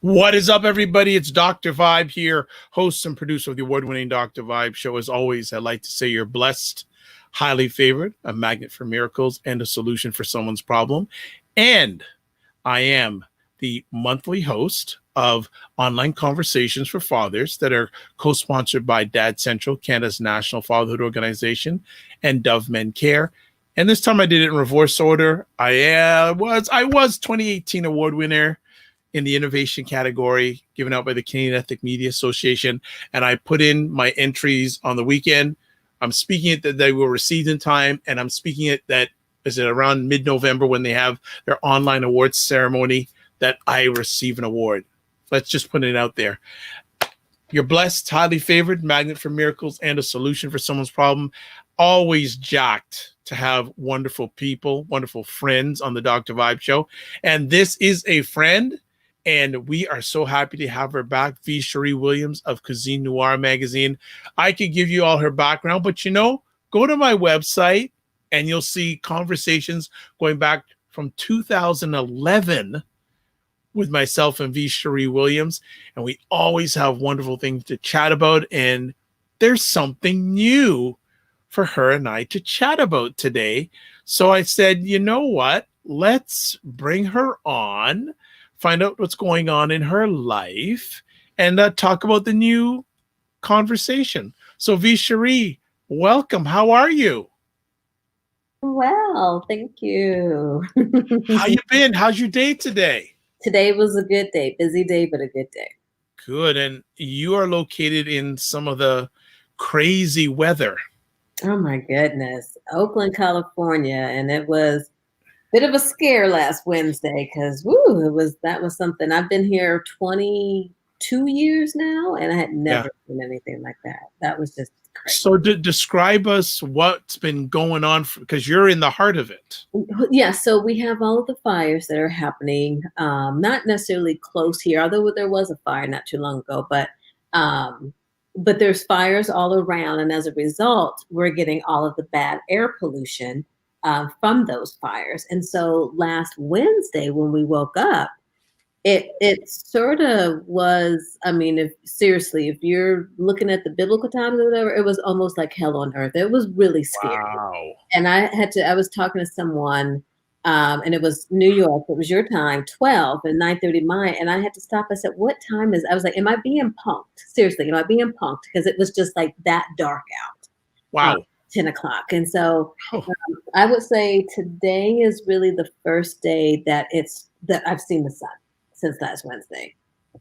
What is up, everybody? It's Dr. Vibe here, host and producer of the award-winning Dr. Vibe show. As always, I'd like to say you're blessed, highly favored, a magnet for miracles, and a solution for someone's problem. And I am the monthly host of Online Conversations for Fathers that are co-sponsored by Dad Central, Canada's national fatherhood organization, and Dove Men Care. And this time I did it in reverse order. I was 2018 award winner in the innovation category given out by the Canadian Ethnic Media Association. And I put in my entries on the weekend. I'm speaking it that they were received in time. And I'm speaking it that is it around mid-November when they have their online awards ceremony that I receive an award. Let's just put it out there. You're blessed, highly favored, magnet for miracles, and a solution for someone's problem. Always jacked to have wonderful people, wonderful friends on the Dr. Vibe show. And this is a friend. And we are so happy to have her back, V. Cherie Williams of Cuisine Noir magazine. I could give you all her background, but go to my website and you'll see conversations going back from 2011 with myself and V. Cherie Williams. And we always have wonderful things to chat about. And there's something new for her and I to chat about today. So I said, you know what? Let's bring her on, find out what's going on in her life, and talk about the new conversation. So V. Cherie, welcome. How are you? Well, thank you. How you been? How's your day today? Today was a good day. Busy day, but a good day. Good. And you are located in some of the crazy weather. Oh my goodness. Oakland, California. And it was a bit of a scare last Wednesday because that was something. I've been here 22 years now and I had never seen anything like that. That was just crazy. So describe us what's been going on because you're in the heart of it. Yeah, so we have all of the fires that are happening, not necessarily close here, although there was a fire not too long ago, but there's fires all around. And as a result, we're getting all of the bad air pollution from those fires. And so last Wednesday when we woke up, it sort of was, I mean, if you're looking at the biblical times or whatever, it was almost like hell on earth. It was really scary. Wow. And I was talking to someone, and it was New York. It was your time, 12 and 9:30 mine. And I had to stop. I said, what time is it? I was like, am I being punked? Seriously, am I being punked? Because it was just like that dark out. Wow. 10 o'clock. And so I would say today is really the first day that I've seen the sun since last Wednesday.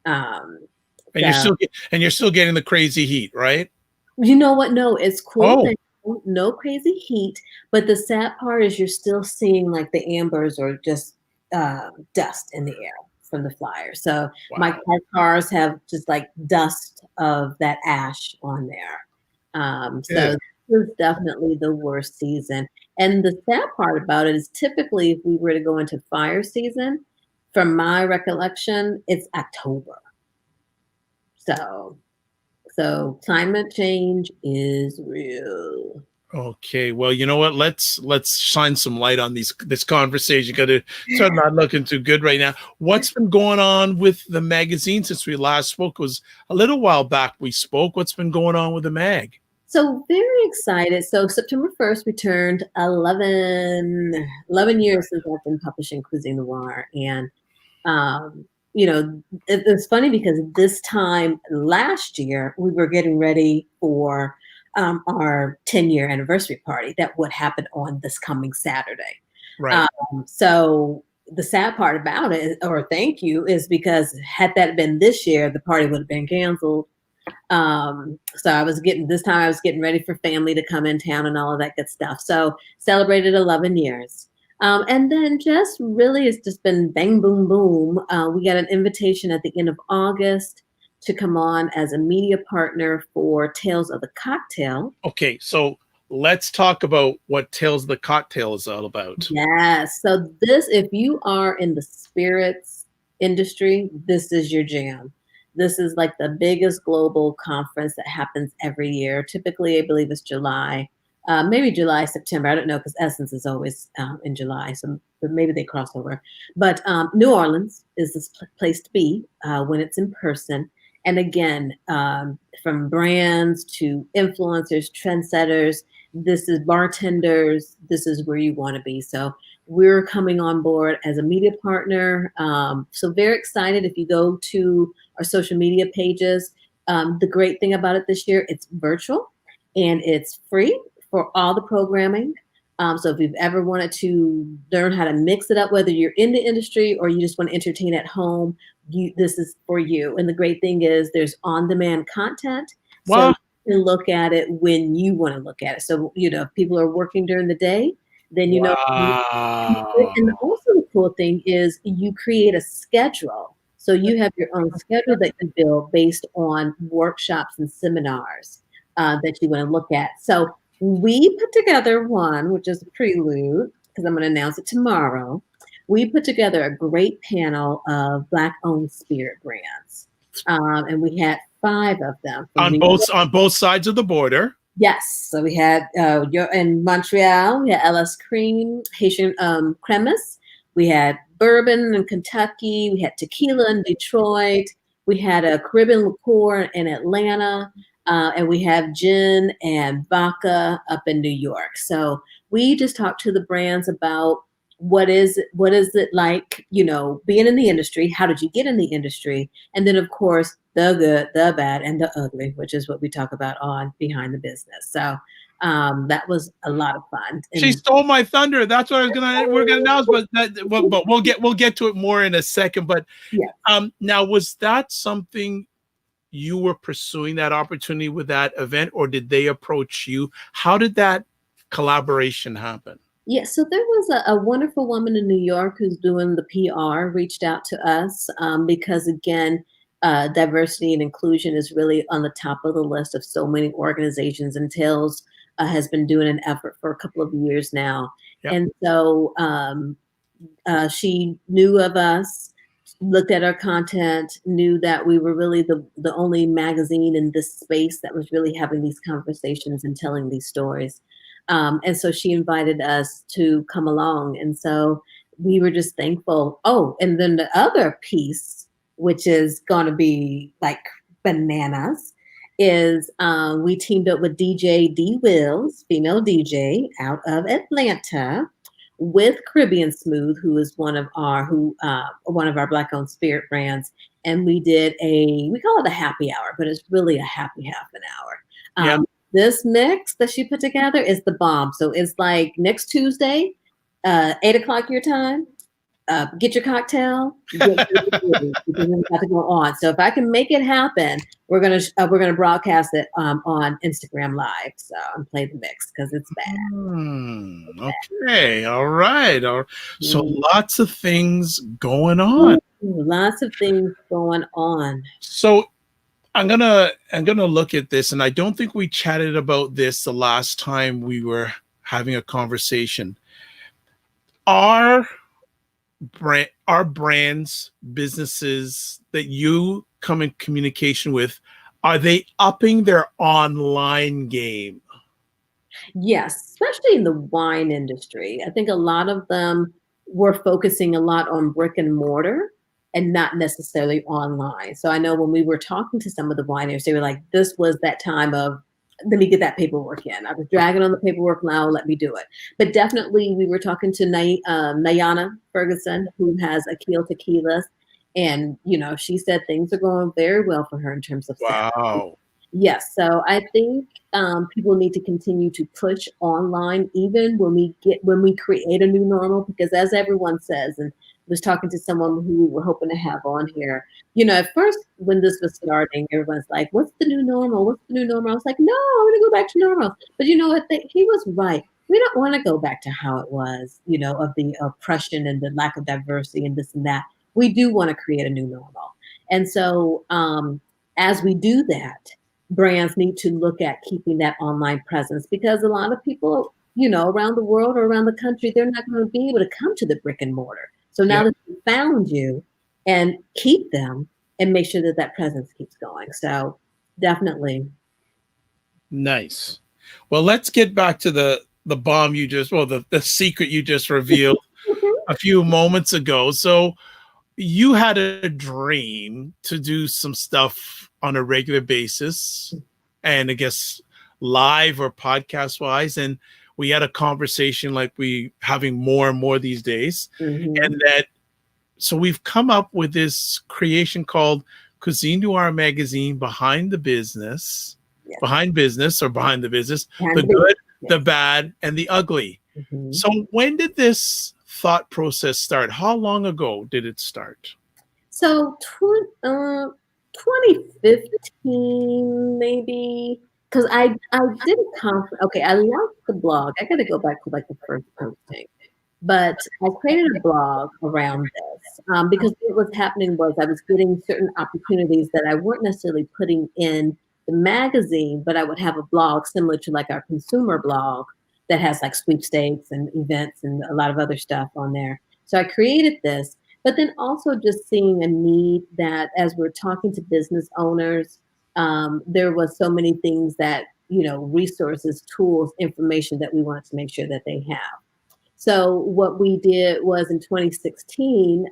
And you're still getting the crazy heat, right? You know what? No, it's cool. Oh. No crazy heat. But the sad part is you're still seeing like the ambers or just dust in the air from the flyer. So my cars have just like dust of that ash on there. So this is definitely the worst season. And the sad part about it is typically if we were to go into fire season, from my recollection, it's October. So climate change is real. Okay, well, you know what? Let's shine some light on this conversation because it's not looking too good right now. What's been going on with the magazine since we last spoke? It was a little while back we spoke. What's been going on with the mag? So very excited. So September 1st, we turned 11 years since I've been publishing Cuisine Noir. And, it's funny because this time last year, we were getting ready for our 10-year anniversary party that would happen on this coming Saturday. Right. So the sad part about it, or thank you, is because had that been this year, the party would have been canceled. So I was getting ready for family to come in town and all of that good stuff. So celebrated 11 years. And then just really it's just been bang, boom, boom. We got an invitation at the end of August to come on as a media partner for Tales of the Cocktail. Okay, so let's talk about what Tales of the Cocktail is all about. Yes. So if you are in the spirits industry, this is your jam. This is like the biggest global conference that happens every year. Typically, I believe it's July, maybe July, September. I don't know because Essence is always in July. So but maybe they cross over. But New Orleans is this place to be when it's in person. And again, from brands to influencers, trendsetters, this is bartenders, this is where you want to be. So we're coming on board as a media partner. So very excited. If you go to our social media pages, the great thing about it this year, it's virtual and it's free for all the programming. So if you've ever wanted to learn how to mix it up, whether you're in the industry or you just want to entertain at home, this is for you. And the great thing is there's on-demand content. So Wow. you can look at it when you want to look at it. So, if people are working during the day, then and Wow. also the cool thing is you create a schedule. So you have your own schedule that you build based on workshops and seminars that you want to look at. So we put together one, which is a prelude, because I'm going to announce it tomorrow. We put together a great panel of Black-owned spirit brands, and we had 5 of them from On New both York. on both sides of the border. Yes, so we had in Montreal, we had LS Cream, Haitian Cremis. We had bourbon in Kentucky. We had tequila in Detroit. We had a Caribbean liqueur in Atlanta. And we have gin and vodka up in New York. So we just talked to the brands about what is it like, being in the industry? How did you get in the industry? And then, of course, the good, the bad, and the ugly, which is what we talk about on Behind the Business. So that was a lot of fun. She And stole my thunder. That's what we're gonna announce, but we'll get to it more in a second. But yeah. now, was that something you were pursuing, that opportunity with that event, or did they approach you? How did that collaboration happen? Yeah, so there was a wonderful woman in New York who's doing the PR, reached out to us because, again, diversity and inclusion is really on the top of the list of so many organizations, and Tails has been doing an effort for a couple of years now. Yep. And so she knew of us, looked at our content, knew that we were really the only magazine in this space that was really having these conversations and telling these stories. And so she invited us to come along. And so we were just thankful. Oh, and then the other piece, which is going to be like bananas, is we teamed up with DJ D Wills, female DJ out of Atlanta, with Caribbean Smooth, who is one of our Black-owned spirit brands. And we did we call it a happy hour, but it's really a happy half an hour. Yeah. This mix that she put together is the bomb. So it's like next Tuesday, 8:00 your time. Get your cocktail. Get about to go on. So if I can make it happen, we're gonna broadcast it on Instagram Live. So and play the mix because it's bad. Okay. All right. So lots of things going on. Lots of things going on. So I'm gonna look at this, and I don't think we chatted about this the last time we were having a conversation. Our brands, businesses that you come in communication with, are they upping their online game? Yes, especially in the wine industry. I think a lot of them were focusing a lot on brick and mortar and not necessarily online. So I know when we were talking to some of the wineries, they were like, this was that time of, let me get that paperwork in. I was dragging on the paperwork now, let me do it. But definitely we were talking to Nayana Ferguson, who has Akil Tequilas. And, she said things are going very well for her in terms of sales. Wow. Yes. So I think people need to continue to push online, even when we create a new normal, because as everyone says, and I was talking to someone who we were hoping to have on here, at first when this was starting, everyone's like, what's the new normal? What's the new normal? I was like, no, I want to go back to normal. But I think he was right. We don't want to go back to how it was, of the oppression and the lack of diversity and this and that. We do want to create a new normal. And so as we do that, brands need to look at keeping that online presence, because a lot of people, around the world or around the country, they're not going to be able to come to the brick and mortar. So now that we found you, and keep them and make sure that presence keeps going. So definitely. Nice. Well, let's get back to the bomb the secret you just revealed. a few moments ago. So you had a dream to do some stuff on a regular basis, and I guess live or podcast wise. And we had a conversation like we having more and more these days. Mhm. And that, so we've come up with this creation called Cuisine Noir magazine, behind the business, Yes. behind business or behind the business, Behind the the business, good, yes. the bad, and the ugly. Mhm. So when did this thought process start? How long ago did it start? So 2015 maybe, because I did a conference. Okay, I launched the blog. I got to go back to like the first posting, but I created a blog around this because what was happening was I was getting certain opportunities that I weren't necessarily putting in the magazine, but I would have a blog similar to like our consumer blog that has like sweepstakes and events and a lot of other stuff on there. So I created this, but then also just seeing a need that as we're talking to business owners, there was so many things that, resources, tools, information that we wanted to make sure that they have. So what we did was in 2016,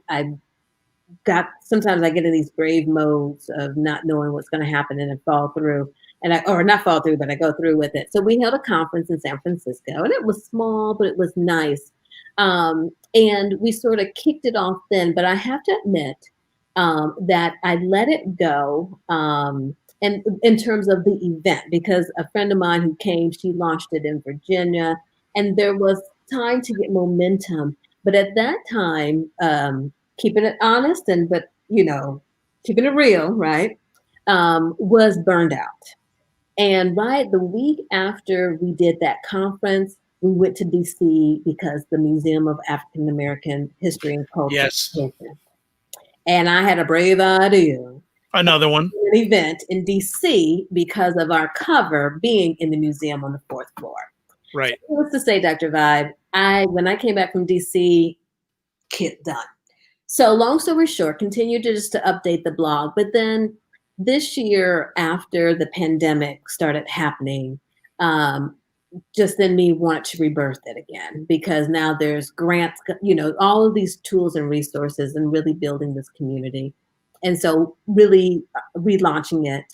sometimes I get in these brave modes of not knowing what's going to happen and then fall through, or not fall through, but I go through with it. So we held a conference in San Francisco, and it was small, but it was nice. And we sort of kicked it off then, but I have to admit that I let it go. And in terms of the event, because a friend of mine who came, she launched it in Virginia, and there was time to get momentum. But at that time, keeping it honest but keeping it real, right? Was burned out. And right the week after we did that conference, we went to DC because the Museum of African American History and Culture Yes. was open. And I had a brave idea. Another one. An event in DC because of our cover being in the museum on the fourth floor. Right. So what's to say, Dr. Vibe? When I came back from DC, kid done. So long story short, continued to update the blog. But then this year, after the pandemic started happening, just then me want to rebirth it again, because now there's grants, all of these tools and resources and really building this community. And so really relaunching it.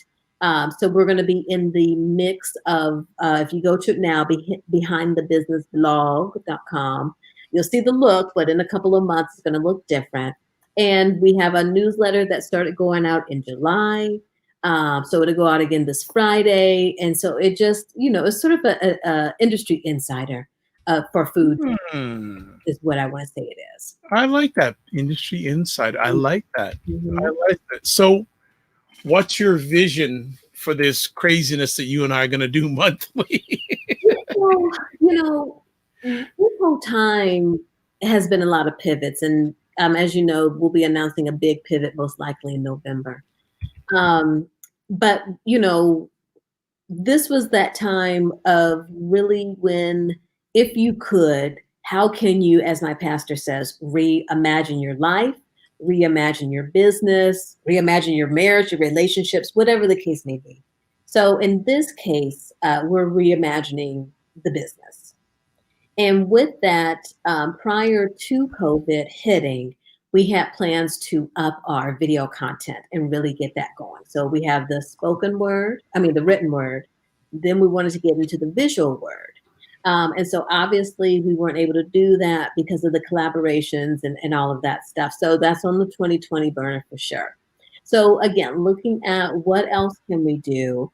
So we're going to be in the mix of, if you go to it now, behindthebusinessblog.com, you'll see the look, but in a couple of months, it's going to look different. And we have a newsletter that started going out in July. So it'll go out again this Friday. And so it just, it's sort of a industry insider for food is what I want to say it is. I like that, industry insider. I like that. Mm-hmm. I like that. So what's your vision for this craziness that you and I are going to do monthly? This whole time has been a lot of pivots. And as you know, we'll be announcing a big pivot most likely in November. But, this was that time of really when, if you could, how can you, as my pastor says, reimagine your life, reimagine your business, reimagine your marriage, your relationships, whatever the case may be. So in this case, we're reimagining the business. And with that, prior to COVID hitting, we had plans to up our video content and really get that going. So we have the the written word. Then we wanted to get into the visual word. And so obviously we weren't able to do that because of the collaborations and all of that stuff. So that's on the 2020 burner for sure. So again, looking at what else can we do?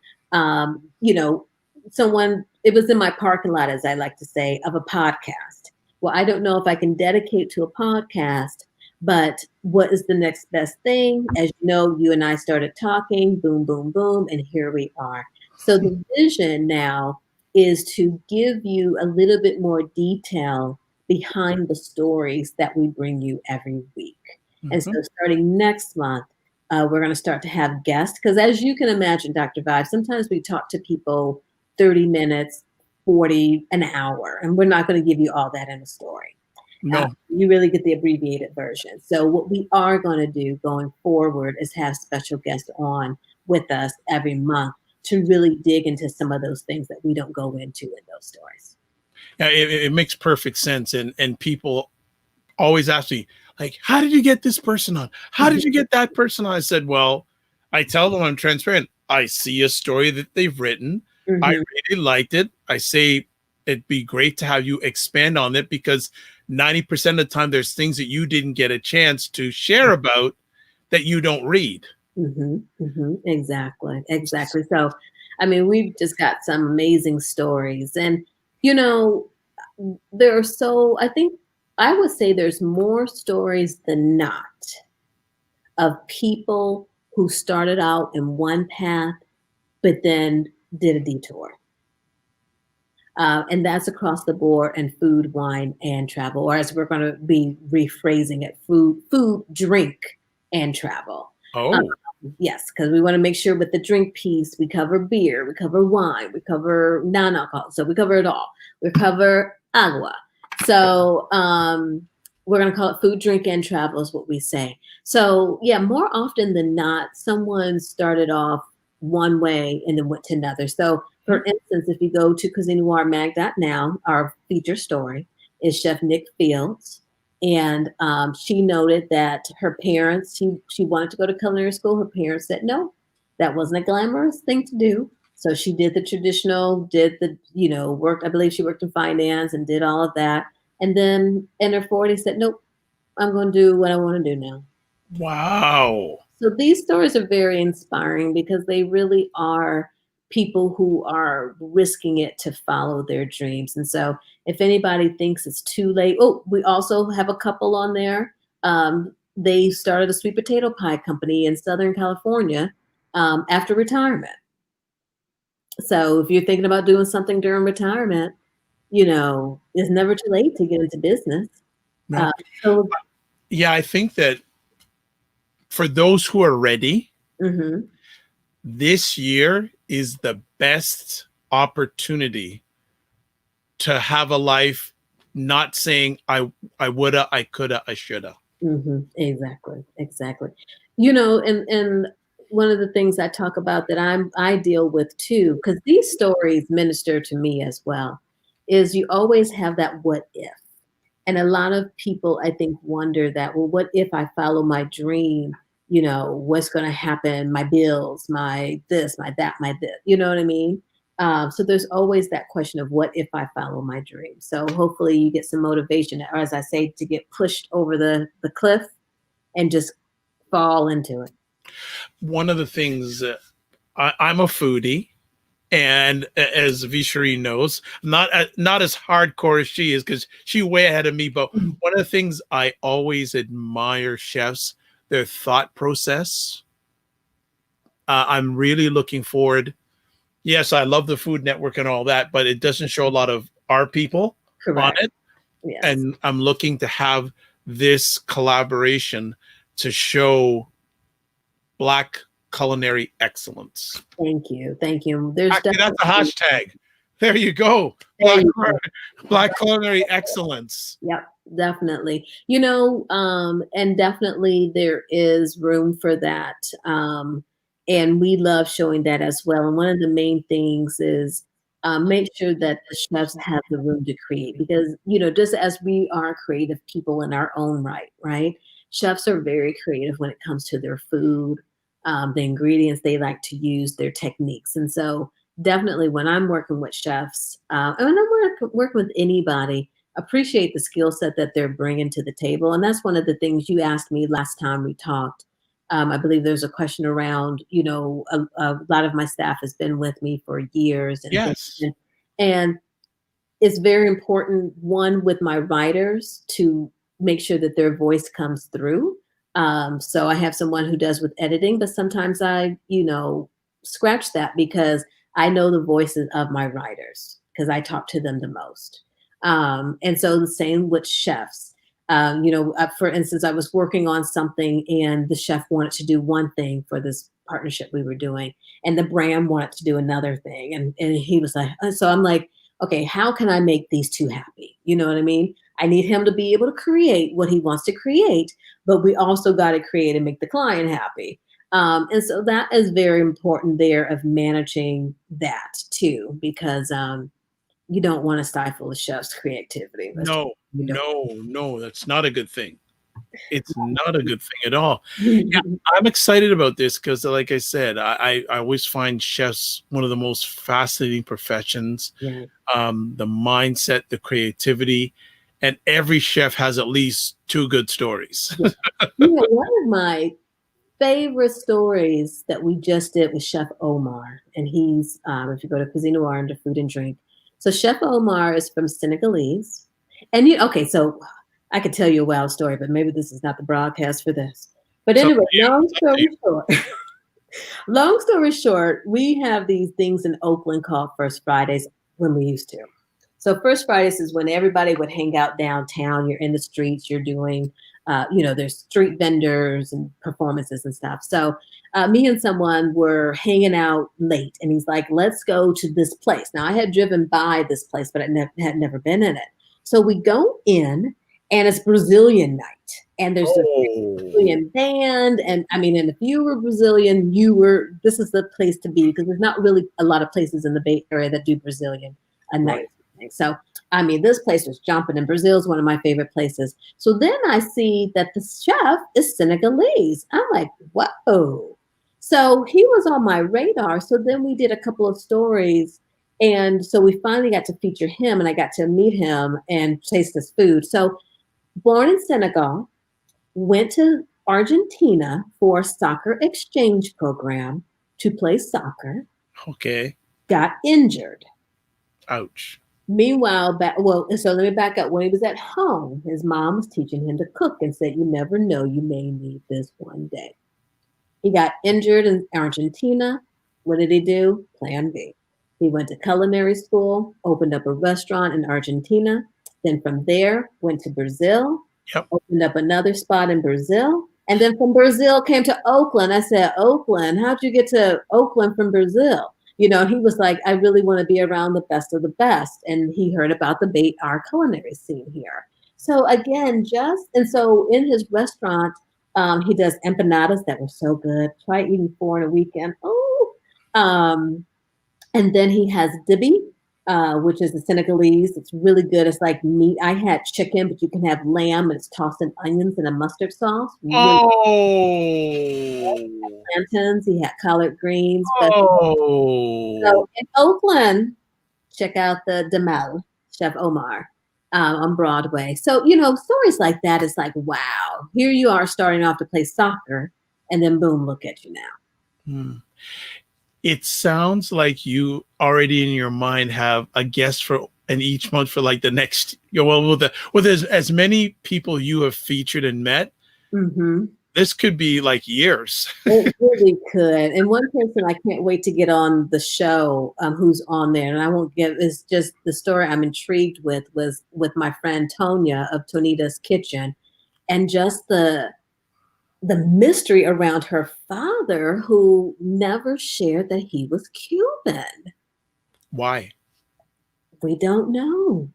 It was in my parking lot, as I like to say, of a podcast. Well, I don't know if I can dedicate to a podcast, but what is the next best thing? As you know, you and I started talking, boom, boom, boom, and here we are. So the vision now is to give you a little bit more detail behind the stories that we bring you every week. Mm-hmm. And so starting next month, we're going to start to have guests, because as you can imagine, Dr. Vibe, sometimes we talk to people 30 minutes, 40, an hour, and we're not going to give you all that in a story. No. You really get the abbreviated version. So what we are going to do going forward is have special guests on with us every month to really dig into some of those things that we don't go into in those stories. Yeah, it makes perfect sense. And people always ask me, like, how did you get this person on? How did you get that person on? I said, well, I tell them I'm transparent. I see a story that they've written. I Mm-hmm. really liked it. I say it'd be great to have you expand on it because 90% of the time there's things that you didn't get a chance to share about that you don't read. Exactly, exactly. So, I mean, we've just got some amazing stories, and you know, there are so. I think I would say there's more stories than not of people who started out in one path, but then did a detour. And that's across the board in food, wine, and travel, or as we're going to be rephrasing it, food, drink, and travel. Oh, Yes, because we want to make sure with the drink piece, we cover beer, we cover wine, we cover non-alcohol. So we cover it all. We cover agua. So we're going to call it food, drink, and travel is what we say. So yeah, more often than not, someone started off one way and then went to another. So for instance, if you go to Cuisine Noir Mag.now, our feature story is Chef Nick Fields. And she noted that her parents, she wanted to go to culinary school. Her parents said no, that wasn't a glamorous thing to do. So she did the traditional, did the, work. I believe she worked in finance and did all of that. And then in her 40s said, nope, I'm going to do what I want to do now. wow. So these stories are very inspiring because they really are people who are risking it to follow their dreams. And so if anybody thinks it's too late, oh, we also have a couple on there. They started a sweet potato pie company in Southern California after retirement. So if you're thinking about doing something during retirement, it's never too late to get into business. No. Uh, so, Yeah, I think that for those who are ready, mhm. this year is the best opportunity to have a life not saying I woulda, I coulda, I shoulda. Exactly, exactly. And one of the things I talk about that I deal with too, because these stories minister to me as well, is you always have that what if. And a lot of people I think wonder that, well, what if I follow my dream? What's going to happen? My bills, my this, my that, my this. You know what I mean? So there's always that question of what if I follow my dream? So hopefully you get some motivation, or as I say, to get pushed over the cliff and just fall into it. One of the things I'm a foodie, and as Vishari knows, not as hardcore as she is because she's way ahead of me. But Mhm. one of the things I always admire chefs, their thought process. I'm really looking forward. Yes, I love the Food Network and all that, but it doesn't show a lot of our people on Correct. it. Yes. And I'm looking to have this collaboration to show Black culinary excellence. Thank you. Thank you. There's Actually, that's a definitely hashtag. There you go. there you go. Black culinary excellence. Yep, definitely. And definitely there is room for that. And we love showing that as well. And one of the main things is make sure that the chefs have the room to create because, just as we are creative people in our own right, right? Chefs are very creative when it comes to their food, the ingredients they like to use, their techniques. And so definitely when I'm working with chefs, and when I'm working with anybody, appreciate the skill set that they're bringing to the table. And that's one of the things you asked me last time we talked. I believe there's a question around, a lot of my staff has been with me for years and things. Yes. And it's very important, one, with my writers to make sure that their voice comes through. So I have someone who does with editing, but sometimes I, scratch that because I know the voices of my writers because I talk to them the most. And so the same with chefs. For instance, I was working on something and the chef wanted to do one thing for this partnership we were doing, and the brand wanted to do another thing. And he was like, so I'm like, okay, how can I make these two happy? You know what I mean? I need him to be able to create what he wants to create, but we also got to create and make the client happy. And so that is very important there of managing that too, because you don't want to stifle the chef's creativity. No. You don't. No, that's not a good thing. It's not a good thing at all. Yeah, I'm excited about this because, like I said, I always find chefs one of the most fascinating professions. Yeah. The mindset, the creativity, and every chef has at least two good stories. Yeah. One of my favorite stories that we just did with Chef Omar, and he's if you go to Cuisine Noir under food and drink. So Chef Omar is from Senegalese, and okay, so I could tell you a wild story, but maybe this is not the broadcast for this. But It's up anyway, to you. long story short, we have these things in Oakland called First Fridays when we used to. So First Fridays is when everybody would hang out downtown. You're in the streets. You're doing, there's street vendors and performances and stuff. So me and someone were hanging out late, and he's like, "Let's go to this place." Now I had driven by this place, but I had never been in it. So we go in, and it's Brazilian night, and there's a Brazilian band, and I mean, and if you were Brazilian, this is the place to be because there's not really a lot of places in the Bay Area that do Brazilian night. Right. So, I mean, this place was jumping, and Brazil is one of my favorite places. So then I see that the chef is Senegalese. I'm like, whoa. So he was on my radar. So then we did a couple of stories. And so we finally got to feature him, and I got to meet him and taste his food. So born in Senegal, went to Argentina for a soccer exchange program to play soccer. Okay. Got injured. Ouch. Meanwhile, so let me back up. When he was at home, his mom was teaching him to cook and said, "You never know, you may need this one day." He got injured in Argentina. What did he do? Plan B. He went to culinary school, opened up a restaurant in Argentina. Then from there, went to Brazil, opened up another spot in Brazil. And then from Brazil came to Oakland. I said, "Oakland, how'd you get to Oakland from Brazil?" He was like, "I really want to be around the best of the best." And he heard about our culinary scene here. So again, so in his restaurant, he does empanadas that were so good. Try eating 4 in a weekend. Oh, and then he has dibi, which is the Senegalese. It's really good. It's like meat. I had chicken, but you can have lamb, and it's tossed in onions and a mustard sauce. Really plantains. He had collard greens. So in Oakland, check out the Demel, Chef Omar, on Broadway. So, stories like that is like, wow, here you are starting off to play soccer, and then boom, look at you now. It sounds like you already in your mind have a guest and each month for like the next, with as many people you have featured and met, this could be like years. It really could. And one person I can't wait to get on the show, who's on there, and I won't give, is just the story I'm intrigued was with my friend Tonya of Tonita's Kitchen, and just the mystery around her father, who never shared that he was Cuban. Why? We don't know.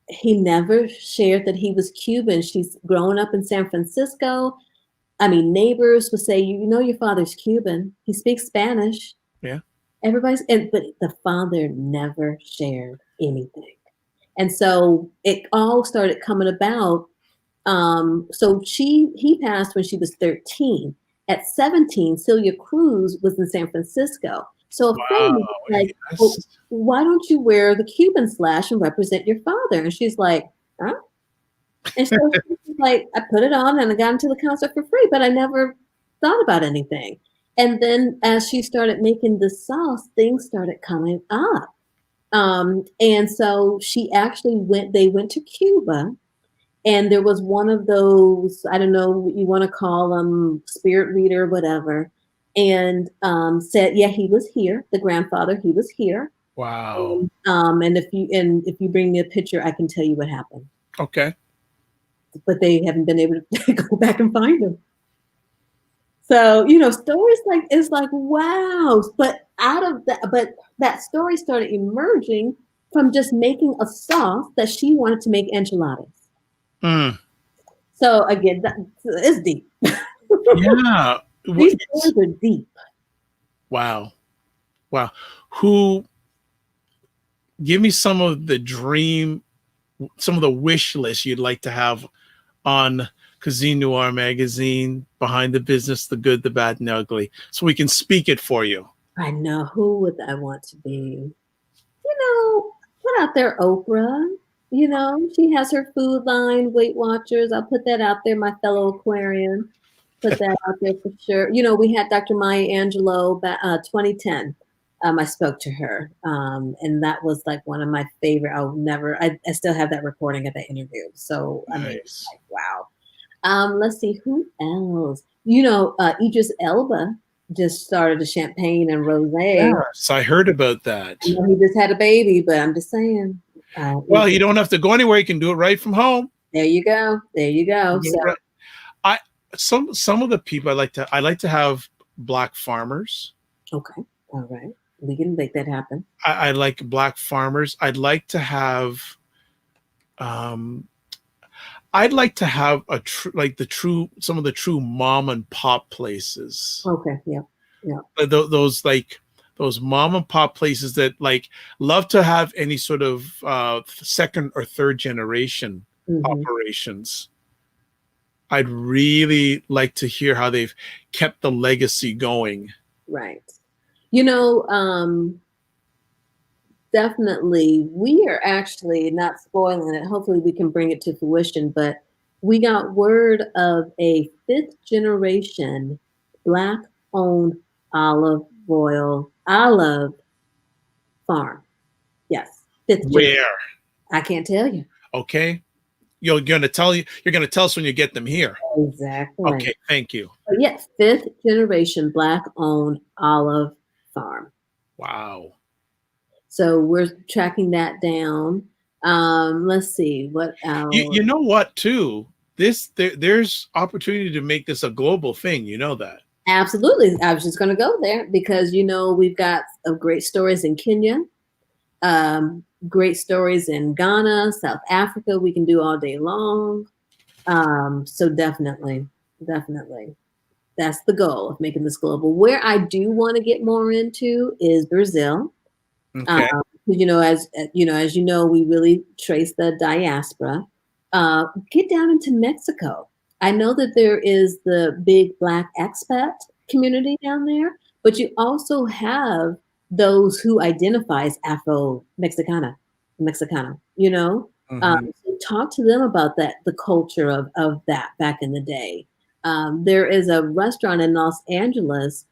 He never shared that he was Cuban. She's grown up in San Francisco. I mean, neighbors would say, your father's Cuban. He speaks Spanish. Yeah. But the father never shared anything. And so it all started coming about. So he passed when she was 13. At 17, Celia Cruz was in San Francisco. So a friend was like, well, why don't you wear the Cuban slash and represent your father? And she's like, huh? And so she's like, I put it on and I got into the concert for free, but I never thought about anything. And then as she started making the sauce, things started coming up. And so they went to Cuba. And there was one of those, I don't know what you want to call them, spirit reader, whatever, and said, yeah, he was here. The grandfather, he was here. Wow. And if you bring me a picture, I can tell you what happened. Okay. But they haven't been able to go back and find him. So, stories it's like, wow. But that story started emerging from just making a sauce that she wanted to make enchiladas. So again, it's deep. Yeah. These stories are deep. Wow. Give me some of the dream some of the wish lists you'd like to have on Cuisine Noir magazine, behind the business, the good, the bad, and the ugly, so we can speak it for you. I know. Who would I want to be? Put out there Oprah. She has her food line, Weight Watchers. I'll put that out there, my fellow Aquarian. Put that out there for sure. We had Dr. Maya Angelou back 2010. I spoke to her, and that was like one of my favorite. I still have that recording of that interview. So I mean, Nice. like, wow. Let's see who else. Idris Elba just started a champagne and rosé. Yes, I heard about that. I know he just had a baby, but I'm just saying. Well, you don't have to go anywhere. You can do it right from home. There you go. There you go. So, Right. Some of the people I like to have black farmers. okay. All right. We can make that happen. I like black farmers. I'd like to have some of the true mom and pop places. Okay. Yeah. Yeah. Those mom and pop places that like love to have any sort of second or third generation operations. I'd really like to hear how they've kept the legacy going. Right. Definitely, we are actually not spoiling it. Hopefully we can bring it to fruition, but we got word of a 5th generation Black owned olive farm. Yes. 5th Where? generation. I can't tell you. Okay. You're gonna tell us when you get them here. Exactly. Okay, thank you. But yes, 5th generation Black owned olive farm. Wow. So we're tracking that down. Let's see what else. You know what too? There's opportunity to make this a global thing. You know that. Absolutely. I was just going to go there because we've got great stories in Kenya, great stories in Ghana, South Africa. We can do all day long. So definitely, that's the goal of making this global. Where I do want to get more into is Brazil. Okay. As we really trace the diaspora. Get down into Mexico. I know that there is the big Black expat community down there, but you also have those who identify as Mexicano. So talk to them about that, the culture of that back in the day. There is a restaurant in Los Angeles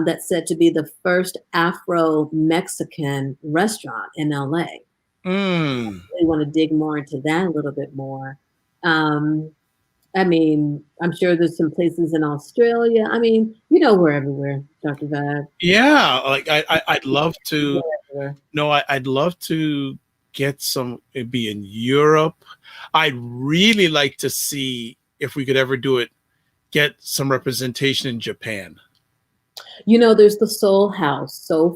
that's said to be the first Afro-Mexican restaurant in LA. I really want to dig more into that a little bit more. I mean, I'm sure there's some places in Australia. I mean, we're everywhere, Dr. Vibe. Yeah, like I'd love to. No, I'd love to get some. It'd be in Europe. I'd really like to see if we could ever do it. Get some representation in Japan. There's the Soul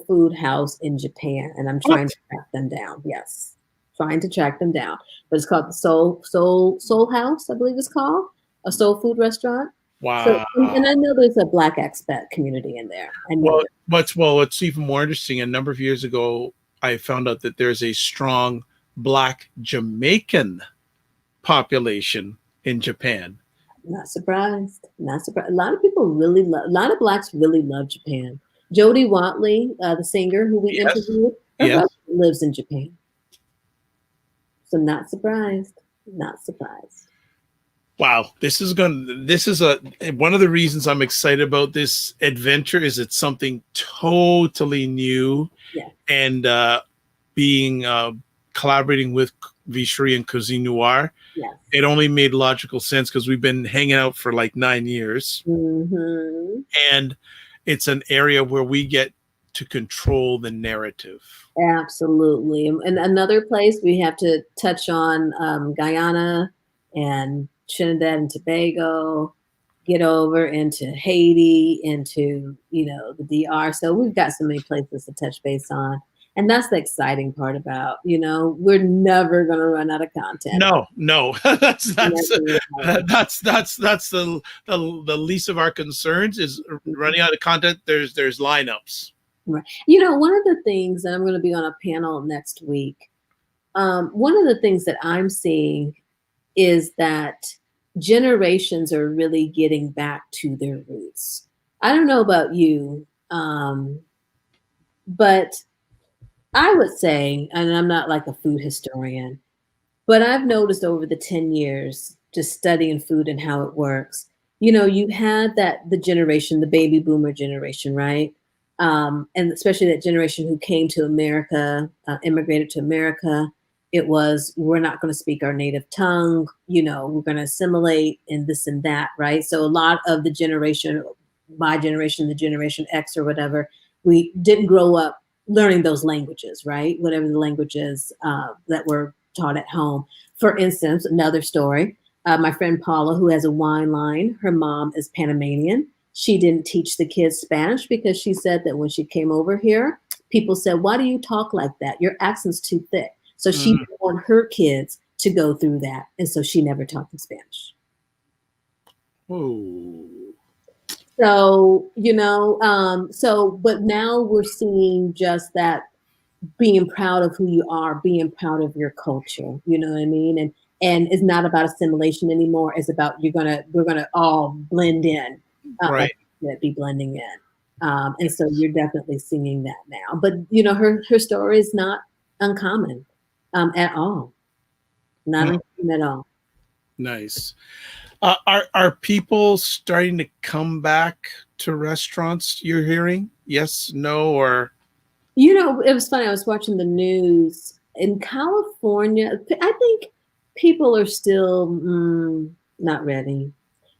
Food House in Japan, and I'm trying to track them down. Yes, trying to track them down. But it's called the Soul House, I believe it's called, a soul food restaurant. Wow. So, and I know there's a Black expat community in there. What's even more interesting, a number of years ago, I found out that there's a strong Black Jamaican population in Japan. Not surprised. A lot of people a lot of Blacks really love Japan. Jody Watley, the singer who we interviewed, her lives in Japan. So not surprised. Wow, this is one of the reasons I'm excited about this adventure is it's something totally new, and being collaborating with Vishri and Cuisine Noir. Yes. It only made logical sense because we've been hanging out for like 9 years, and it's an area where we get to control the narrative. Absolutely. And another place we have to touch on Guyana and Trinidad and Tobago, get over into Haiti, into the DR. So we've got so many places to touch base on. And that's the exciting part about, we're never going to run out of content. No, that's the least of our concerns is running out of content. There's lineups. Right. One of the things, and I'm going to be on a panel next week, one of the things that I'm seeing is that generations are really getting back to their roots. I don't know about you, but I would say, and I'm not like a food historian, but I've noticed over the 10 years just studying food and how it works, you had the generation, the baby boomer generation, right? And especially that generation who came to America, immigrated to America. It was, we're not going to speak our native tongue, we're going to assimilate and this and that, right? So a lot of the generation, my generation, the Generation X or whatever, we didn't grow up learning those languages, right? Whatever the languages that were taught at home. For instance, another story, my friend Paula, who has a wine line, her mom is Panamanian. She didn't teach the kids Spanish because she said that when she came over here, people said, why do you talk like that? Your accent's too thick. So she didn't want her kids to go through that. And so she never taught them Spanish. Whoa. So, but now we're seeing just that being proud of who you are, being proud of your culture, you know what I mean? And it's not about assimilation anymore. It's about we're gonna all blend in, Right. be blending in. And so you're definitely seeing that now. But her story is not uncommon at all. Not uncommon at all. Nice. Are people starting to come back to restaurants? You're hearing yes, no, or It was funny. I was watching the news in California. I think people are still not ready.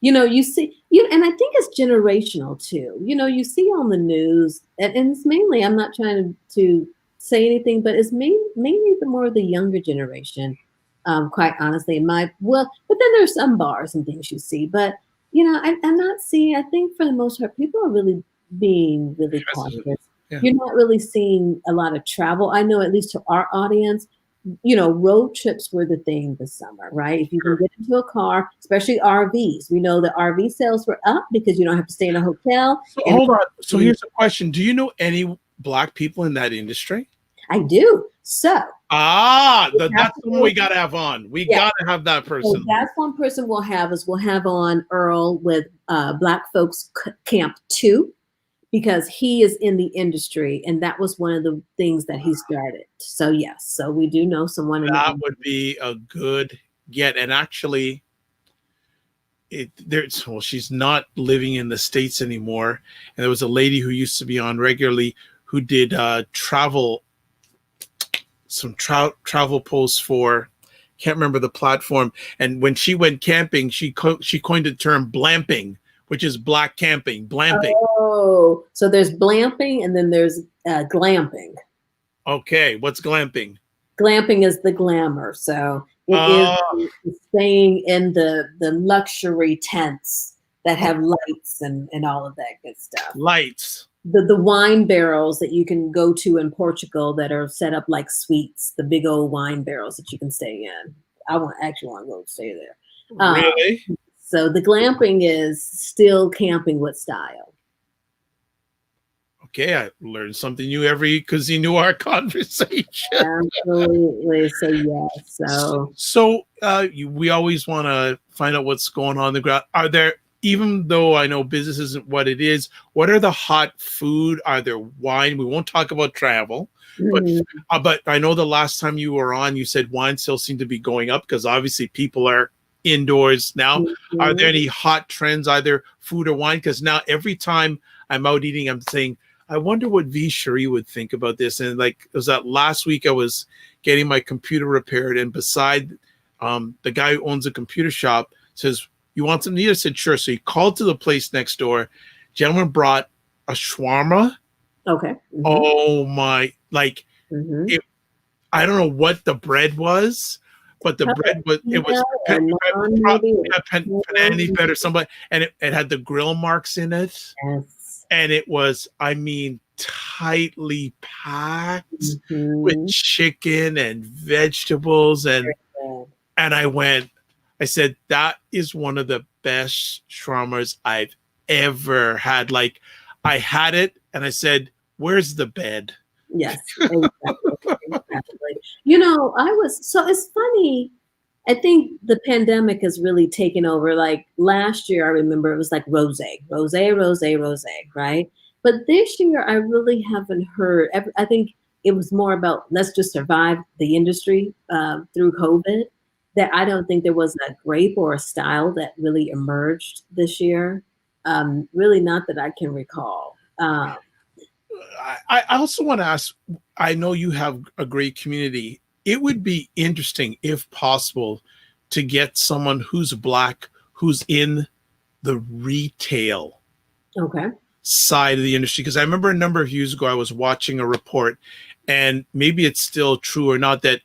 You see, and I think it's generational too. You see on the news, and it's mainly, I'm not trying to say anything, but it's mainly the more the younger generation, quite honestly. But then there's some bars and things you see, but I'm not seeing, I think for the most part, people are really being really cautious. Yeah. You're not really seeing a lot of travel. I know, at least to our audience, road trips were the thing this summer, right? If you can get into a car, especially RVs, we know that RV sales were up because you don't have to stay in a hotel. So hold on. So here's a question. Do you know any Black people in that industry? I do. So that's the one we got to have on. We got to have that person. So that's one person we'll have on Earl with Black Folks Camp 2. Because he is in the industry, and that was one of the things that he started. So yes, so we do know someone. That would be a good get. And actually, she's not living in the States anymore. And there was a lady who used to be on regularly who did travel posts for, can't remember the platform. And when she went camping, she coined the term blamping, which is Black camping, blamping. Oh, so there's blamping and then there's glamping. Okay, what's glamping? Glamping is the glamour. So it is staying in the luxury tents that have lights and all of that good stuff. Lights. The wine barrels that you can go to in Portugal that are set up like suites, the big old wine barrels that you can stay in. I actually want to go stay there. Really? So the glamping is still camping with style. Okay, I learned something new every Cuisine Noir conversation. Absolutely. So yes. So we always want to find out what's going on the ground. Are there, even though I know business isn't what it is, what are the hot food? Are there wine? We won't talk about travel, but I know the last time you were on, you said wine sales seem to be going up because obviously people are indoors now. Are there any hot trends, either food or wine? Because now every time I'm out eating, I'm saying, I wonder what V. Cherie would think about this. And like, it was that last week I was getting my computer repaired, and beside the guy who owns a computer shop says, you want something to eat? I said, sure. So he called to the place next door. Gentleman brought a shawarma. Okay. Oh my, like I don't know what the bread was, but the bread was, it was panini bread or something, and it had the grill marks in it. Yes. And it was, I mean, tightly packed with chicken and vegetables. And I said, that is one of the best shawarmas I've ever had. Like, I had it and I said, where's the bed? Yes. Exactly. Exactly. You know, it's funny. I think the pandemic has really taken over. Like last year, I remember it was like rose, right? But this year, I really haven't heard. I think it was more about let's just survive the industry through COVID. That I don't think there was a grape or a style that really emerged this year. Really, not that I can recall. I also want to ask, I know you have a great community. It would be interesting, if possible, to get someone who's Black, who's in the retail Okay. side of the industry. Because I remember a number of years ago, I was watching a report, and maybe it's still true or not, that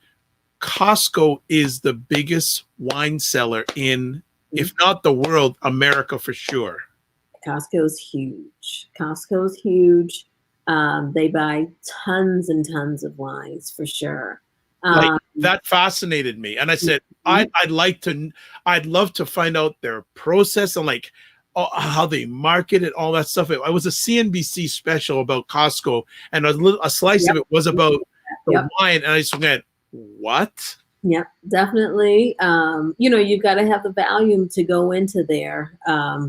Costco is the biggest wine seller in, if not the world, America for sure. Costco's huge. Costco's huge. They buy tons and tons of wines for sure. Like that fascinated me, and I said I'd love to find out their process and like how they market it, all that stuff. It was a CNBC special about Costco, and a slice of it was about the wine, and I just went, what? Yep, definitely. You know, you've got to have the volume to go into there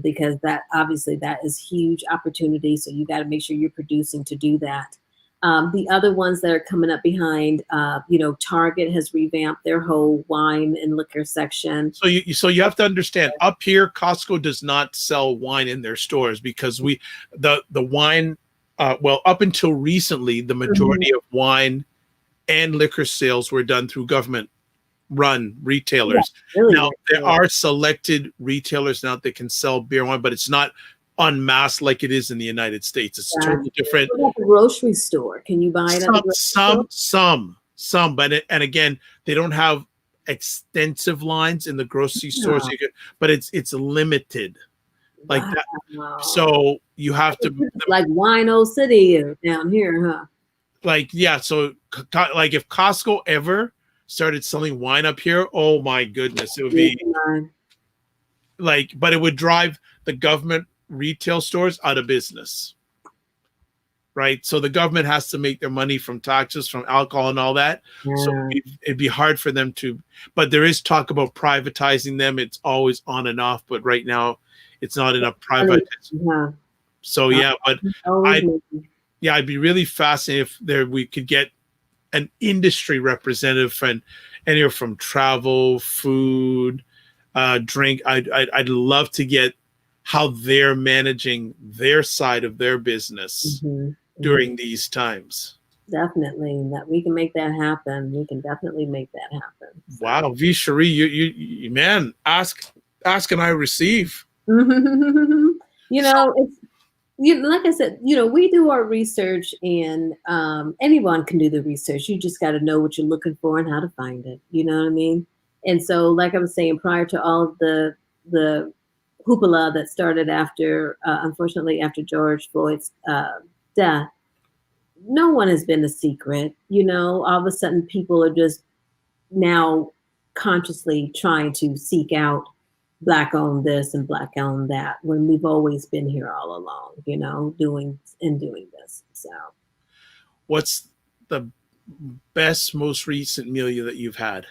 because that obviously that is huge opportunity. So you got to make sure you're producing to do that. The other ones that are coming up behind, you know, Target has revamped their whole wine and liquor section. So you have to understand, up here, Costco does not sell wine in their stores because the wine, well, up until recently, the majority of wine and liquor sales were done through government run retailers. Yeah, really now there are selected retailers now that can sell beer and wine, but it's not en masse like it is in the United States. It's totally different. What about the grocery store? Can you buy it at the grocery store? Some, but and again, they don't have extensive lines in the grocery stores. But it's limited, like that. So you have to like Wino City down here, huh? Like so like if Costco ever started selling wine up here, oh my goodness, it would be like, but it would drive the government retail stores out of business, right? So the government has to make their money from taxes, from alcohol and all that. So it'd be hard for them to, but there is talk about privatizing them. It's always on and off, but right now it's not enough privatization. So but I'd be really fascinated if we could get an industry representative from anywhere from travel, food, drink. I'd love to get how they're managing their side of their business during these times. Definitely, that we can make that happen. We can definitely make that happen. So. Wow, V. Cherie, you man, ask and I receive. You know, it's. Like I said, you know, we do our research, and anyone can do the research. You just got to know what you're looking for and how to find it. You know what I mean? And so, like I was saying, prior to all of the hoopla that started after, unfortunately, after George Floyd's death, no one has been a secret. You know, all of a sudden, people are just now consciously trying to seek out Black owned this and Black owned that, when we've always been here all along, you know, doing this. So what's the best, most recent meal that you've had?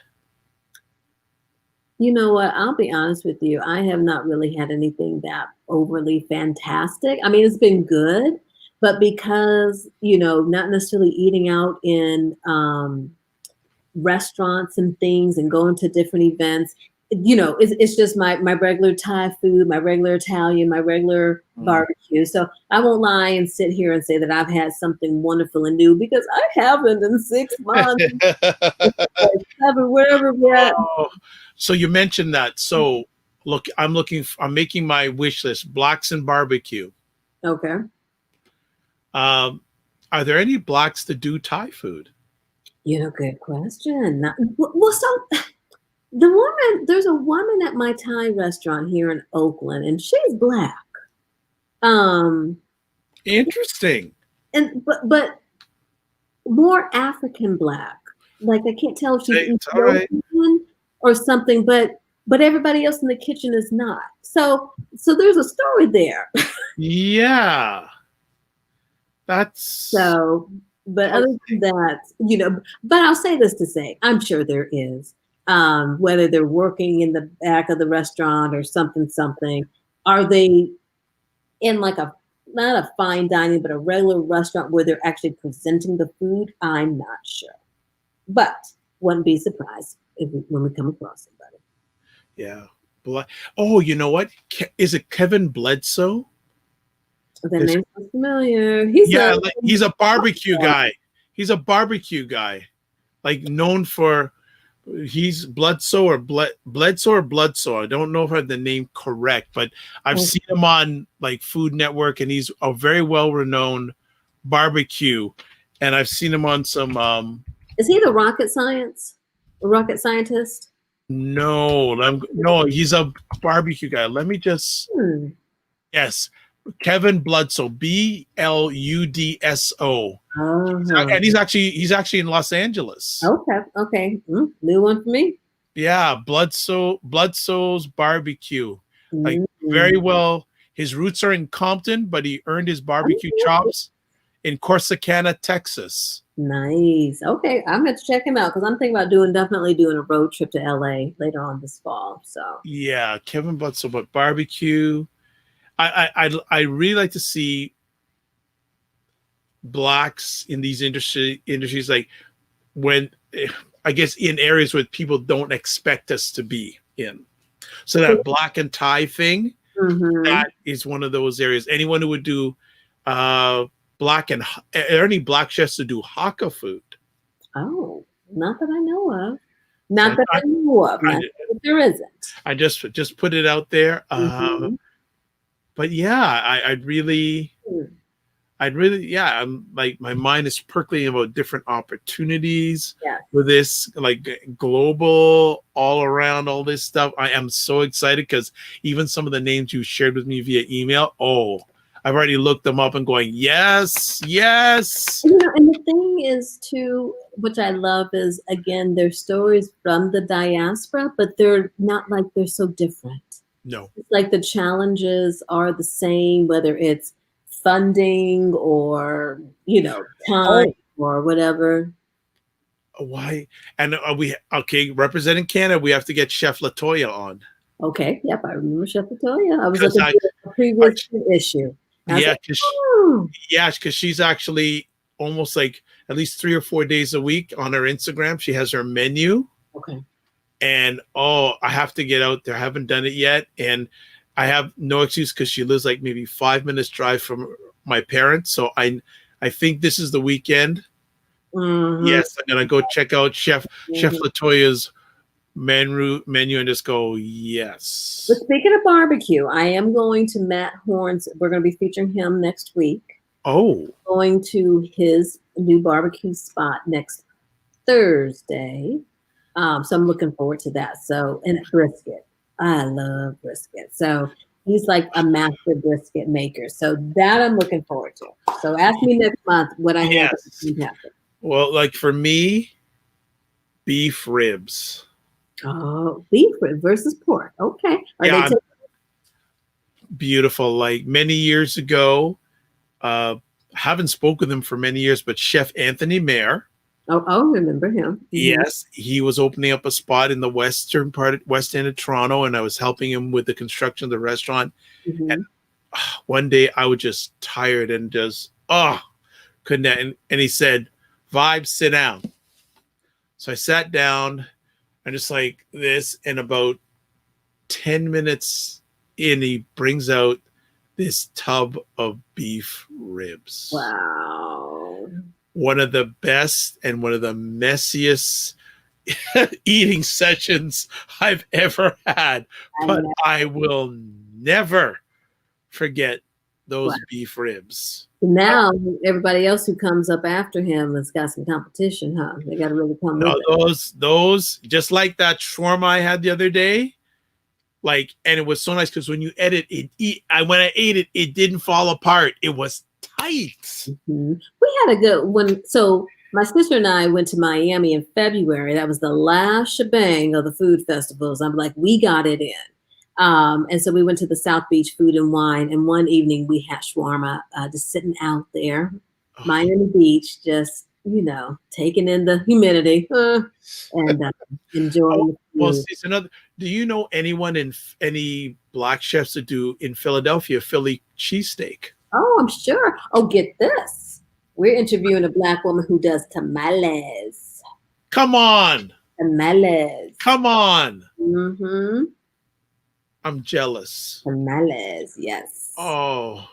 You know what? I'll be honest with you. I have not really had anything that overly fantastic. I mean, it's been good, but because, you know, not necessarily eating out in restaurants and things and going to different events, you know, it's just my regular Thai food, my regular Italian, my regular barbecue. So I won't lie and sit here and say that I've had something wonderful and new, because I haven't in 6 months. 7, wherever we're at. So you mentioned that. So look, I'm making my wish list: Blacks and barbecue. Okay. Are there any Blacks that do Thai food? You know, good question. Well, so there's a woman at my Thai restaurant here in Oakland, and she's Black. Interesting. And but more African Black. Like, I can't tell if she's Ethiopian or something, but everybody else in the kitchen is not. So there's a story there. Yeah. That's so. But other Okay. than that, but I'll say this to say, I'm sure there is. Whether they're working in the back of the restaurant or something, are they in like a not a fine dining, but a regular restaurant where they're actually presenting the food? I'm not sure. But wouldn't be surprised when we come across somebody. Yeah. Oh, you know what? Is it Kevin Bledsoe? The Is name sounds familiar. He's Yeah, a like he's a barbecue guy. He's a barbecue guy, like known for he's Bledsoe or Bloodsoe. I don't know if I have the name correct, but I've seen him on like Food Network, and he's a very well renowned barbecue. And I've seen him on some. Is he the rocket scientist? No, he's a barbecue guy. Let me just Hmm. yes, Kevin Bludso, Bludso, Uh-huh. and he's actually in Los Angeles. Okay. New one for me. Yeah, Bloodsoul's barbecue, like Mm. very well. His roots are in Compton, but he earned his barbecue chops in Corsicana, Texas. Nice. Okay, I'm going to check him out because I'm thinking about definitely doing a road trip to LA later on this fall. So, Yeah, Kevin Bludso, but barbecue. I really like to see blacks in these industries like when I guess in areas where people don't expect us to be in. So that black and tie thing, mhm. that is one of those areas. Anyone who would do uh black and any black chefs to do Hakka food. Oh, not that I know of. So Not that I know of. Not I, that there isn't. I just put it out there. Mhm. But yeah, Mm. I'd really, yeah, I'm like my mind is percolating about different opportunities Yes. with this, like global, all around, all this stuff. I am so excited because even some of the names you shared with me via email, oh, I've already looked them up and going, yes, yes. And the thing is too, which I love is again, they're stories from the diaspora, but they're not like they're so different. No. It's like the challenges are the same, whether it's funding or, time Oh, or whatever. why? And we okay? Representing Canada, we have to get Chef Latoya on Okay. Yep. I remember Chef Latoya. I was because looking for a I previous issue. And I was yeah, like, oh, because she's actually almost like at least 3 or 4 days a week on her Instagram. She has her menu, okay. and oh, I have to get out there. I haven't done it yet, and I have no excuse because she lives like maybe 5 minutes drive from my parents. So I think this is the weekend. Mm-hmm. Yes, I'm gonna go check out Chef Mm-hmm. Latoya's menu and just go yes. But speaking of barbecue, I am going to Matt Horn's. We're going to be featuring him next week. Oh, Going to his new barbecue spot next Thursday. So I'm looking forward to that. So, and brisket. I love brisket. So he's like a master brisket maker. So that I'm looking forward to. So ask me next month what I have. yes. Well, like for me, beef ribs. Oh, beef versus pork. Okay. Are Yeah, they beautiful. Like many years ago, haven't spoken with him for many years, but Chef Anthony Mayer. Oh, remember him. Mm-hmm. Yes, he was opening up a spot in the west end of Toronto, and I was helping him with the construction of the restaurant. Mm-hmm. And one day I was just tired and just couldn't. And he said, "Vibe, sit down." So I sat down and just like this, and about 10 minutes in, he brings out this tub of beef ribs. Wow. One of the best and one of the messiest eating sessions I've ever had, but I will never forget those beef ribs. Now everybody else who comes up after him has got some competition, huh? They got to really come with it. Those just like that shawarma I had the other day. Like, and it was so nice because when you edit it, when I ate it, it didn't fall apart. It was tight. Mm-hmm. We had a good one. So my sister and I went to Miami in February. That was the last shebang of the food festivals. I'm like, we got it in. And so we went to the South Beach Food and Wine, and one evening we had shawarma just sitting out there. minding the beach, just, taking in the humidity and enjoying Oh, the well, food. see, it's another. Do you know anyone any black chefs that do in Philadelphia Philly cheesesteak? Oh, I'm sure. Oh, get this. We're interviewing a black woman who does tamales. Come on, Tamales. come on. Mm-hmm. I'm jealous. Tamales, yes. Oh,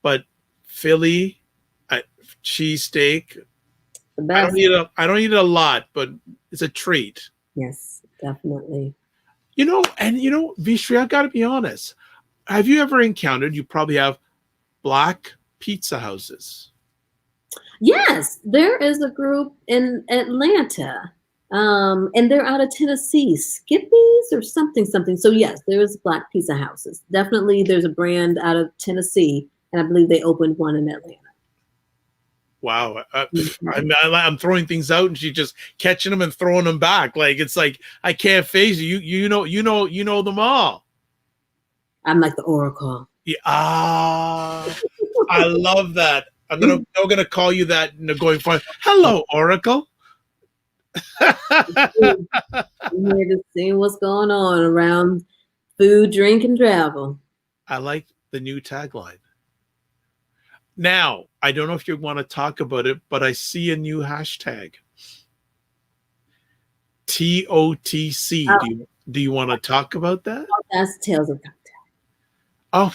but Philly I, cheesesteak. The best. I don't eat it a lot, but it's a treat. Yes, definitely. Vishri, I got to be honest. Have you ever encountered? You probably have black pizza houses. Yes, there is a group in Atlanta. And they're out of Tennessee, Skippy's or something, something. So yes, there is black pizza houses. Definitely there's a brand out of Tennessee, and I believe they opened one in Atlanta. Wow, Mhm. I'm throwing things out, and she's just catching them and throwing them back. It's like I can't phase you. You know them all. I'm like the Oracle. Yeah, I love that. I'm gonna call you that going forward. Hello, Oracle. I'm here to see what's going on around food, drink, and travel. I like the new tagline. Now, I don't know if you want to talk about it, but I see a new hashtag. TOTC. Oh, Do you want to talk about that? that's Tales of Cocktail. Oh,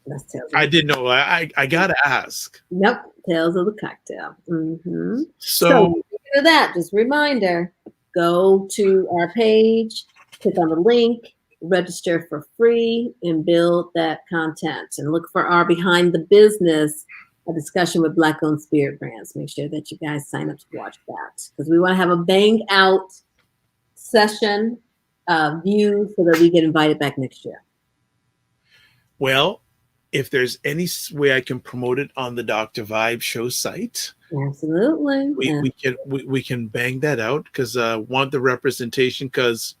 That's Tales of I didn't know. I gotta ask. Nope, Tales of the Cocktail. Mm-hmm. So, So, speaking of that, just a reminder, go to our page, click on the link, register for free, and build that content. And look for our Behind the Business, a discussion with Black-owned spirit brands. Make sure that you guys sign up to watch that because we want to have a bang out session view so that we get invited back next year. well, if there's any way I can promote it on the Dr. Vibe show site, Absolutely. we can bang that out because want the representation because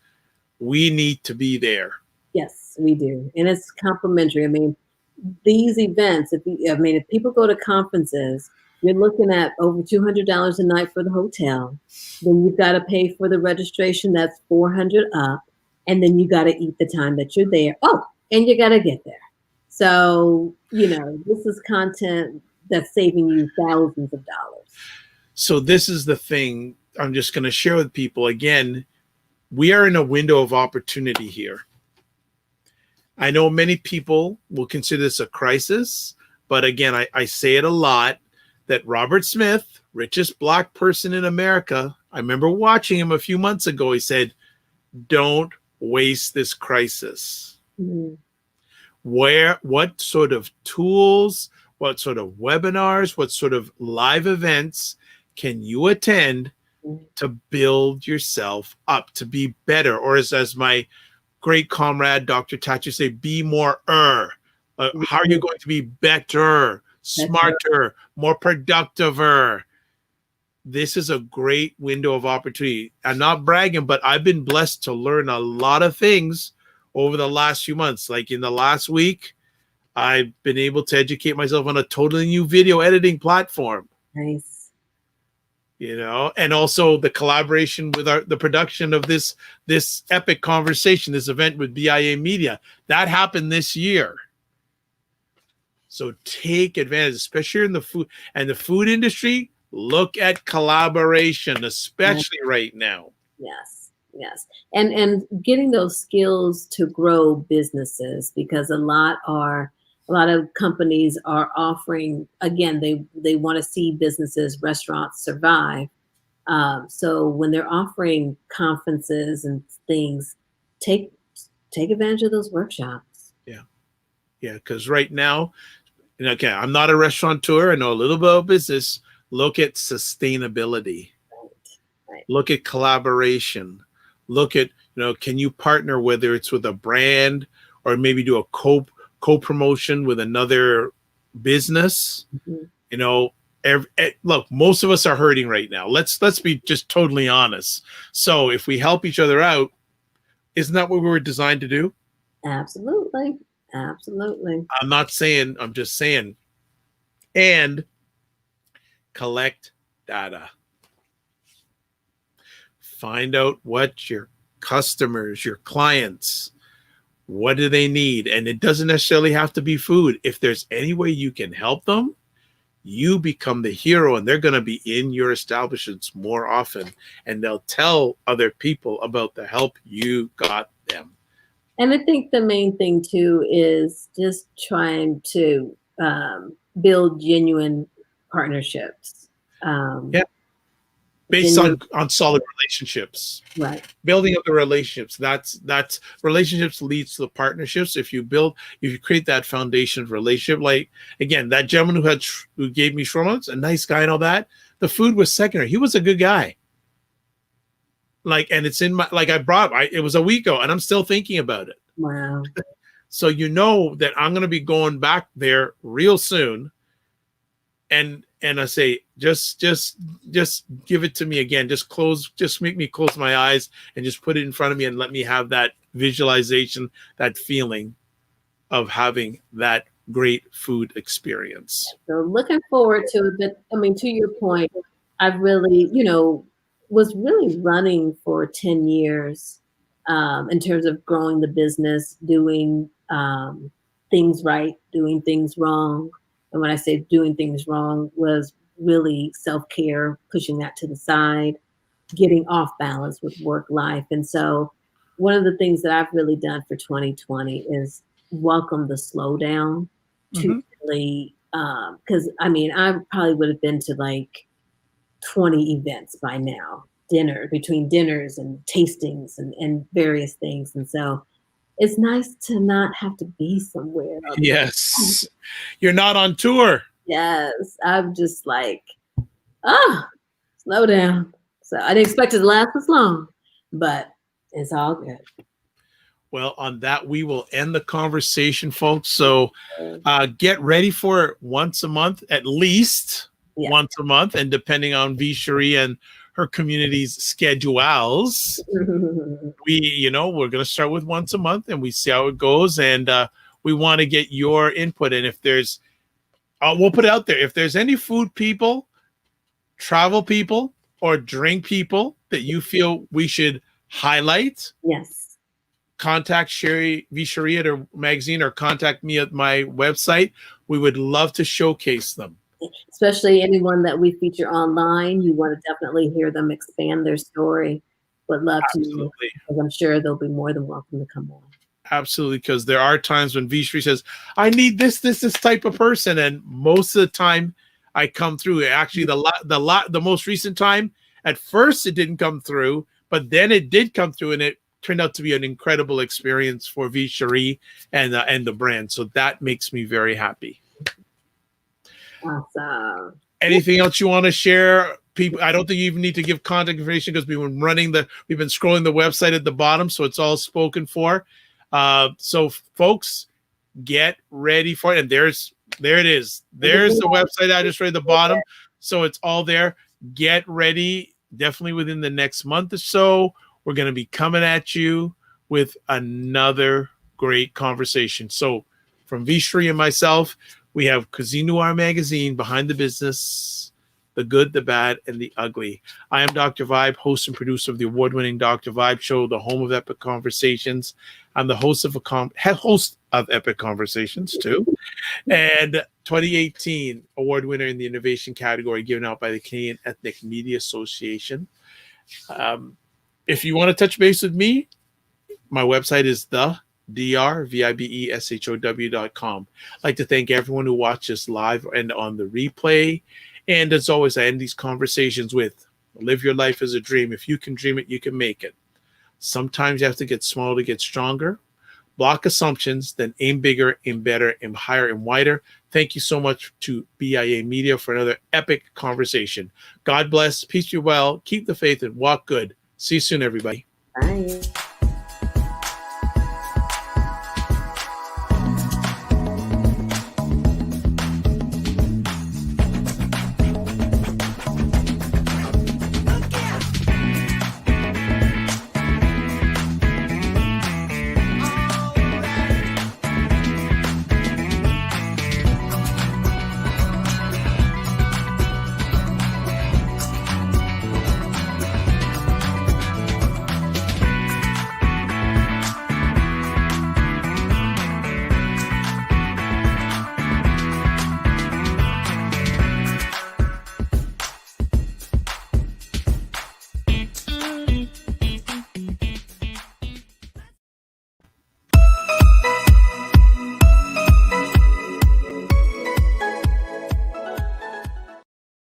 we need to be there. Yes, we do. And it's complimentary. I mean, these events, if people go to conferences, you're looking at over $200 a night for the hotel. Then you've got to pay for the registration, that's 400 up. And then you got to eat the time that you're there. Oh, and you got to get there. So, this is content that's saving you thousands of dollars. So this is the thing I'm just going to share with people again. We are in a window of opportunity here. I know many people will consider this a crisis, but again, I say it a lot that Robert Smith, richest black person in America, I remember watching him a few months ago. He said, don't waste this crisis. Mm-hmm. What sort of tools, what sort of webinars, what sort of live events can you attend to build yourself up to be better? Or as my great comrade, Dr. Thatcher say, be more how are you going to be better, smarter, more productive? This is a great window of opportunity. I'm not bragging, but I've been blessed to learn a lot of things over the last few months. Like in the last week, I've been able to educate myself on a totally new video editing platform. Nice. And also the collaboration with the production of this epic conversation, this event with BIA Media. That happened this year. So take advantage, especially in the food industry. Look at collaboration, especially right now. Yes. And getting those skills to grow businesses, because a lot of companies are offering, again, they want to see businesses, restaurants survive. So when they're offering conferences and things, take advantage of those workshops. Yeah, because right now, okay, I'm not a restaurateur. I know a little bit about business. Look at sustainability. Right. Look at collaboration. Look at, can you partner, whether it's with a brand or maybe do a co-promotion with another business? Mm-hmm. Look, most of us are hurting right now. Let's be just totally honest. So if we help each other out, isn't that what we were designed to do? Absolutely. I'm not saying, I'm just saying. And collect data. Find out what your customers, your clients, what do they need? And it doesn't necessarily have to be food. If there's any way you can help them, you become the hero, and they're going to be in your establishments more often, and they'll tell other people about the help you got them. And I think the main thing too is just trying to build genuine partnerships. Yeah. Based on solid relationships. Right. Building up the relationships. That's relationships leads to the partnerships. If you create that foundation of relationship, like again, that gentleman who gave me shawarma, a nice guy and all that. The food was secondary. He was a good guy. Like, and it's in my, like it was a week ago and I'm still thinking about it. Wow. So you know that I'm going to be going back there real soon. And I say, just give it to me again. Just make me close my eyes and just put it in front of me and let me have that visualization, that feeling of having that great food experience. So looking forward to it. But I mean, to your point, I've really, was really running for 10 years in terms of growing the business, doing things right, doing things wrong. And when I say doing things wrong, was really self-care, pushing that to the side, getting off balance with work life. And so one of the things that I've really done for 2020 is welcome the slowdown to really, because I mean, I probably would have been to like 20 events by now, between dinners and tastings and various things. And so it's nice to not have to be somewhere. Yes. You're not on tour. Yes. I'm just like, slow down. So I didn't expect it to last this long, but it's all good. Well, on that, we will end the conversation, folks. So get ready for it once a month, at least once a month. And depending on V. Cherie and her community's schedules, we're going to start with once a month and we see how it goes. And we want to get your input. And if there's, we'll put it out there. If there's any food people, travel people, or drink people that you feel we should highlight, yes, contact Sherry V. Cherie at her magazine or contact me at my website. We would love to showcase them. Especially anyone that we feature online. You want to definitely hear them expand their story. Would love to, because I'm sure they'll be more than welcome to come on. Absolutely, because there are times when V. Cherie says, I need this type of person. And most of the time I come through. Actually, the most recent time, at first it didn't come through, but then it did come through, and it turned out to be an incredible experience for V. Cherie and the brand. So that makes me very happy. Awesome. Anything else you want to share? People, I don't think you even need to give contact information because we've been scrolling the website at the bottom, so it's all spoken for. So folks, get ready for it. And there it is. There's the website address right at the bottom. So it's all there. Get ready. Definitely within the next month or so, we're going to be coming at you with another great conversation. So from V. Cherie and myself, we have Cuisine Noir magazine, Behind the Business, the good, the bad, and the ugly. I am Dr. Vibe, host and producer of the award-winning Dr. Vibe Show, the home of epic conversations. I'm the host of Epic Conversations too, and 2018 award winner in the innovation category given out by the Canadian Ethnic Media Association. If you want to touch base with me, my website is drvibeshow.com. I'd like to thank everyone who watches live and on the replay. And as always, I end these conversations with, live your life as a dream. If you can dream it, you can make it. Sometimes you have to get smaller to get stronger. Block assumptions, then aim bigger, aim better, aim higher, and wider. Thank you so much to BIA Media for another epic conversation. God bless, peace be well, keep the faith, and walk good. See you soon, everybody. Bye.